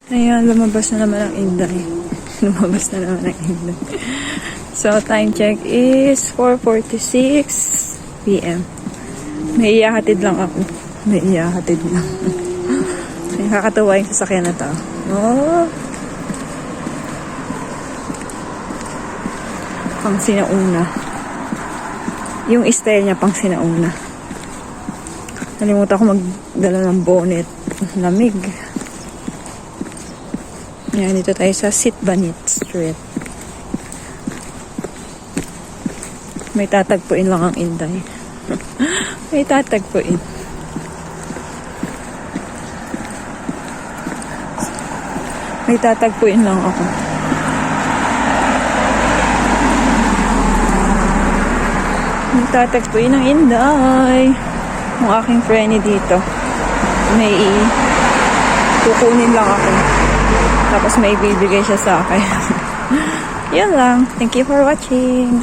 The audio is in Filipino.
Ayan, lumabas na naman ang Inday. Lumabas na naman ang Inday. So, time check is 4:46 PM. May iyahatid lang ako. May iyahatid lang. Nakakatuwa yung sasakyan na to. Oh! Pang sinauna. Yung style niya pang sinauna. Nalimutan ko magdala ng bonnet. Lamig. Yan, dito tayo sa Sitbanit Street. May tatagpuin lang ang Inday. May tatagpuin. May tatagpuin lang ako. May tatagpuin ang Inday. Ang aking friend dito. May kukunin lang ako. Tapos may bibigay siya sa akin. Yun lang. Thank you for watching.